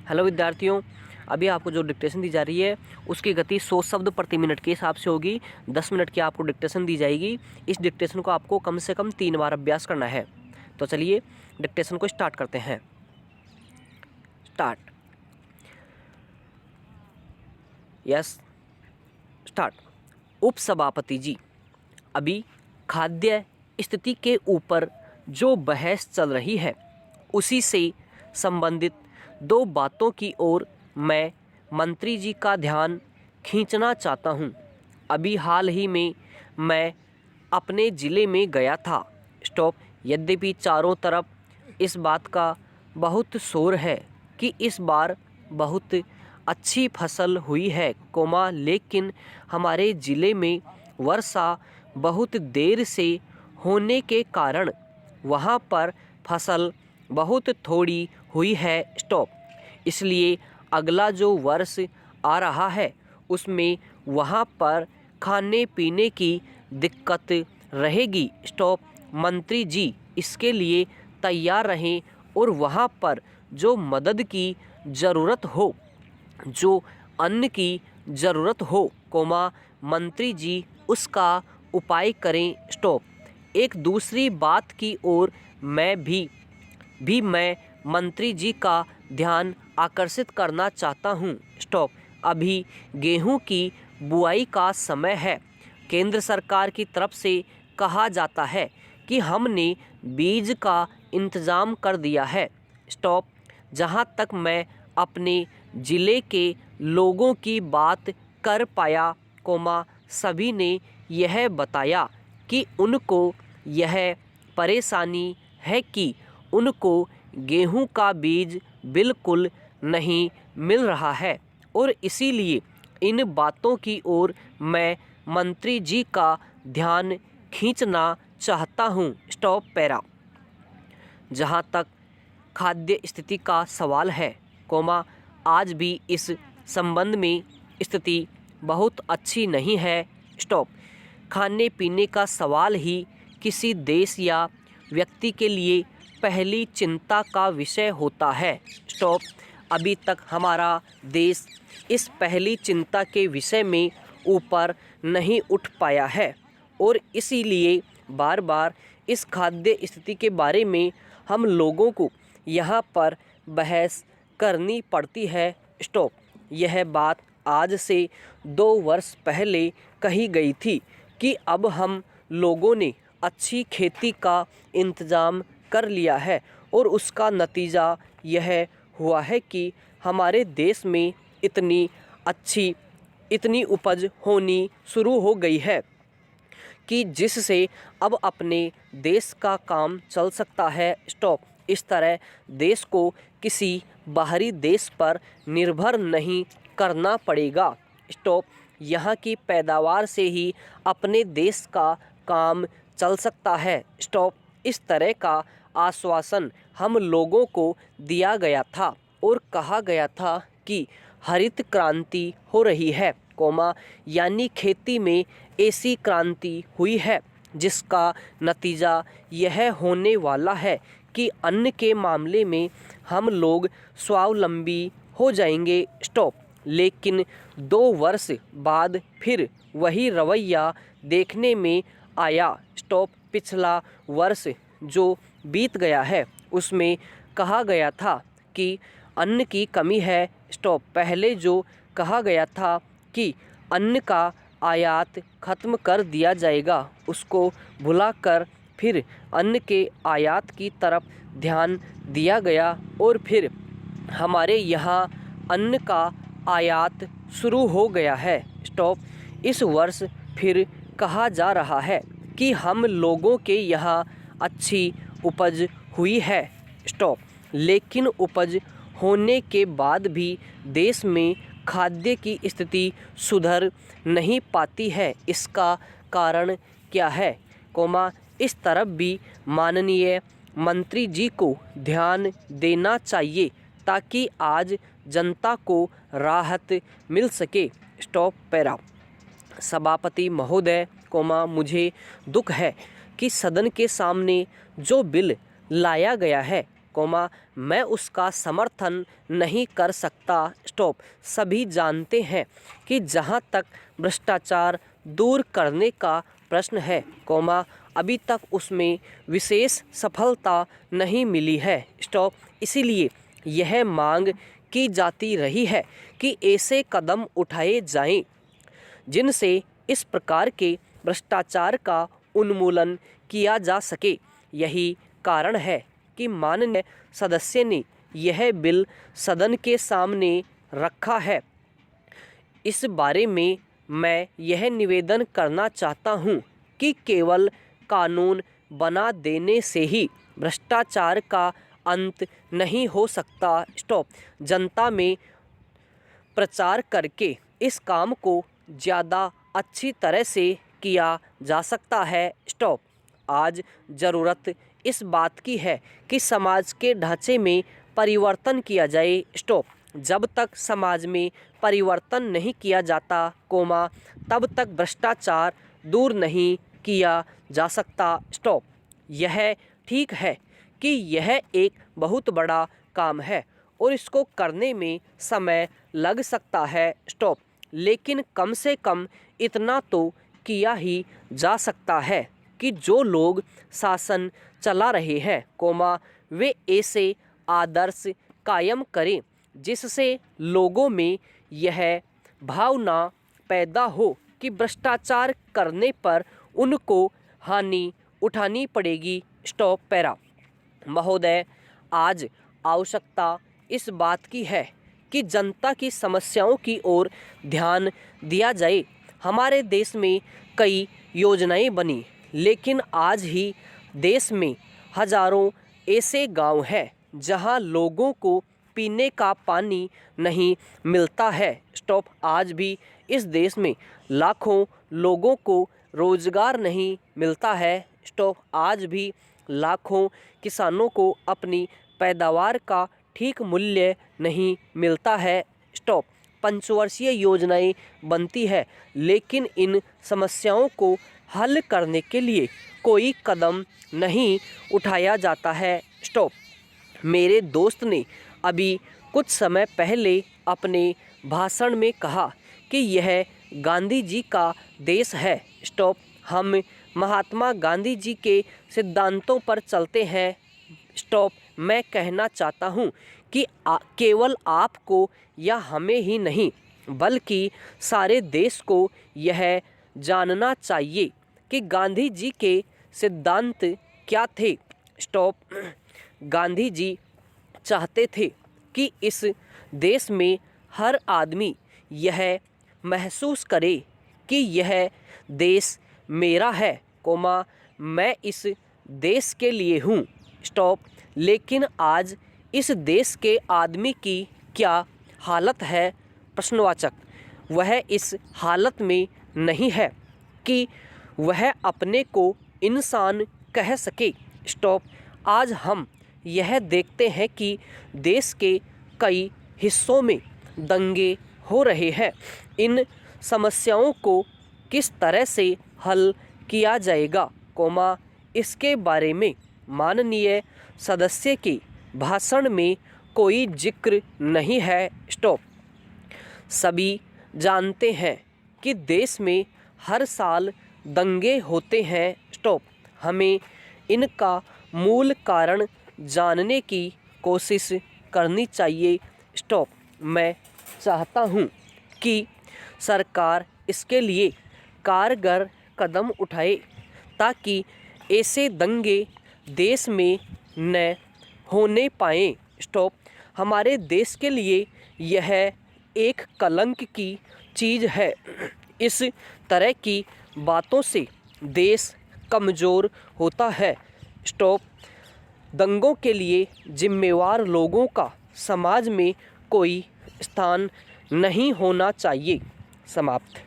Hello विद्यार्थियों, अभी आपको जो डिक्टेशन दी जा रही है उसकी गति 100 शब्द प्रति मिनट के हिसाब से होगी। 10 मिनट की आपको डिक्टेशन दी जाएगी। इस डिक्टेशन को आपको कम से कम 3 बार अभ्यास करना है। तो चलिए डिक्टेशन को स्टार्ट करते हैं। स्टार्ट। Yes, start. उपसभापति जी, अभी खाद्य स्थिति के ऊपर जो बहस चल रही है उसी से संबंधित 2 बातों की ओर मैं मंत्री जी का ध्यान खींचना चाहता हूं। अभी हाल ही में मैं अपने ज़िले में गया था। स्टॉप। यद्यपि चारों तरफ इस बात का बहुत शोर है कि इस बार बहुत अच्छी फसल हुई है, लेकिन हमारे ज़िले में वर्षा बहुत देर से होने के कारण वहाँ पर फसल बहुत थोड़ी हुई है। स्टॉप। इसलिए अगला जो वर्ष आ रहा है उसमें वहाँ पर खाने पीने की दिक्कत रहेगी। स्टॉप। मंत्री जी इसके लिए तैयार रहें और वहाँ पर जो मदद की ज़रूरत हो, जो अन्न की ज़रूरत हो, मंत्री जी उसका उपाय करें। स्टॉप। एक दूसरी बात की ओर मैं मंत्री जी का ध्यान आकर्षित करना चाहता हूं। स्टॉप। अभी गेहूं की बुआई का समय है। केंद्र सरकार की तरफ से कहा जाता है कि हमने बीज का इंतज़ाम कर दिया है। स्टॉप। जहां तक मैं अपने ज़िले के लोगों की बात कर पाया, सभी ने यह बताया कि उनको यह परेशानी है कि उनको गेहूं का बीज बिल्कुल नहीं मिल रहा है और इसीलिए इन बातों की ओर मैं मंत्री जी का ध्यान खींचना चाहता हूं। Stop para. जहां तक खाद्य स्थिति का सवाल है, आज भी इस संबंध में स्थिति बहुत अच्छी नहीं है। स्टॉप। खाने पीने का सवाल ही किसी देश या व्यक्ति के लिए पहली चिंता का विषय होता है। स्टॉप। अभी तक हमारा देश इस पहली चिंता के विषय में ऊपर नहीं उठ पाया है और इसीलिए बार बार इस खाद्य स्थिति के बारे में हम लोगों को यहाँ पर बहस करनी पड़ती है। स्टॉप। यह बात आज से 2 वर्ष पहले कही गई थी कि अब हम लोगों ने अच्छी खेती का इंतज़ाम कर लिया है और उसका नतीजा यह हुआ है कि हमारे देश में इतनी उपज होनी शुरू हो गई है कि जिससे अब अपने देश का काम चल सकता है। स्टॉप। इस तरह देश को किसी बाहरी देश पर निर्भर नहीं करना पड़ेगा। स्टॉप। यहाँ की पैदावार से ही अपने देश का काम चल सकता है। स्टॉप। इस तरह का आश्वासन हम लोगों को दिया गया था और कहा गया था कि हरित क्रांति हो रही है, यानी खेती में ऐसी क्रांति हुई है जिसका नतीजा यह होने वाला है कि अन्न के मामले में हम लोग स्वावलंबी हो जाएंगे। स्टॉप। लेकिन 2 वर्ष बाद फिर वही रवैया देखने में आया। स्टॉप। पिछला वर्ष जो बीत गया है उसमें कहा गया था कि अन्न की कमी है। स्टॉप। पहले जो कहा गया था कि अन्न का आयात ख़त्म कर दिया जाएगा उसको भुलाकर फिर अन्न के आयात की तरफ ध्यान दिया गया और फिर हमारे यहाँ अन्न का आयात शुरू हो गया है। स्टॉप। इस वर्ष फिर कहा जा रहा है कि हम लोगों के यहाँ अच्छी उपज हुई है। स्टॉप। लेकिन उपज होने के बाद भी देश में खाद्य की स्थिति सुधर नहीं पाती है। इसका कारण क्या है, इस तरफ भी माननीय मंत्री जी को ध्यान देना चाहिए ताकि आज जनता को राहत मिल सके। Stop para. सभापति महोदय, मुझे दुख है कि सदन के सामने जो बिल लाया गया है, मैं उसका समर्थन नहीं कर सकता। स्टॉप। सभी जानते हैं कि जहाँ तक भ्रष्टाचार दूर करने का प्रश्न है, अभी तक उसमें विशेष सफलता नहीं मिली है। स्टॉप। इसीलिए यह मांग की जाती रही है कि ऐसे कदम उठाए जाएं जिनसे इस प्रकार के भ्रष्टाचार का उन्मूलन किया जा सके। यही कारण है कि माननीय सदस्य ने यह बिल सदन के सामने रखा है। इस बारे में मैं यह निवेदन करना चाहता हूं कि केवल कानून बना देने से ही भ्रष्टाचार का अंत नहीं हो सकता। स्टॉप। जनता में प्रचार करके इस काम को ज़्यादा अच्छी तरह से किया जा सकता है। स्टॉप। आज ज़रूरत इस बात की है कि समाज के ढांचे में परिवर्तन किया जाए। स्टॉप। जब तक समाज में परिवर्तन नहीं किया जाता, तब तक भ्रष्टाचार दूर नहीं किया जा सकता। स्टॉप। यह ठीक है कि यह एक बहुत बड़ा काम है और इसको करने में समय लग सकता है। स्टॉप। लेकिन कम से कम इतना तो किया ही जा सकता है कि जो लोग शासन चला रहे हैं, वे ऐसे आदर्श कायम करें जिससे लोगों में यह भावना पैदा हो कि भ्रष्टाचार करने पर उनको हानि उठानी पड़ेगी। स्टॉप। पैरा। महोदय, आज आवश्यकता इस बात की है कि जनता की समस्याओं की ओर ध्यान दिया जाए। हमारे देश में कई योजनाएं बनी, लेकिन आज ही देश में हजारों ऐसे गांव हैं जहां लोगों को पीने का पानी नहीं मिलता है। स्टॉप। आज भी इस देश में लाखों लोगों को रोजगार नहीं मिलता है। स्टॉप। आज भी लाखों किसानों को अपनी पैदावार का ठीक मूल्य नहीं मिलता है। स्टॉप। पंचवर्षीय योजनाएं बनती है, लेकिन इन समस्याओं को हल करने के लिए कोई कदम नहीं उठाया जाता है। स्टॉप। मेरे दोस्त ने अभी कुछ समय पहले अपने भाषण में कहा कि यह गांधी जी का देश है। स्टॉप। हम महात्मा गांधी जी के सिद्धांतों पर चलते हैं। स्टॉप। मैं कहना चाहता हूँ कि केवल आपको या हमें ही नहीं, बल्कि सारे देश को यह जानना चाहिए कि गांधी जी के सिद्धांत क्या थे। स्टॉप। गांधी जी चाहते थे कि इस देश में हर आदमी यह महसूस करे कि यह देश मेरा है, मैं इस देश के लिए हूँ। स्टॉप। लेकिन आज इस देश के आदमी की क्या हालत है? प्रश्नवाचक। वह इस हालत में नहीं है कि वह अपने को इंसान कह सके। स्टॉप। आज हम यह देखते हैं कि देश के कई हिस्सों में दंगे हो रहे हैं। इन समस्याओं को किस तरह से हल किया जाएगा, इसके बारे में माननीय सदस्य के भाषण में कोई जिक्र नहीं है। स्टॉप। सभी जानते हैं कि देश में हर साल दंगे होते हैं। स्टॉप। हमें इनका मूल कारण जानने की कोशिश करनी चाहिए। स्टॉप। मैं चाहता हूँ कि सरकार इसके लिए कारगर कदम उठाए ताकि ऐसे दंगे देश में न होने पाएँ। स्टॉप। हमारे देश के लिए यह एक कलंक की चीज़ है। इस तरह की बातों से देश कमज़ोर होता है। स्टॉप। दंगों के लिए जिम्मेवार लोगों का समाज में कोई स्थान नहीं होना चाहिए। समाप्त।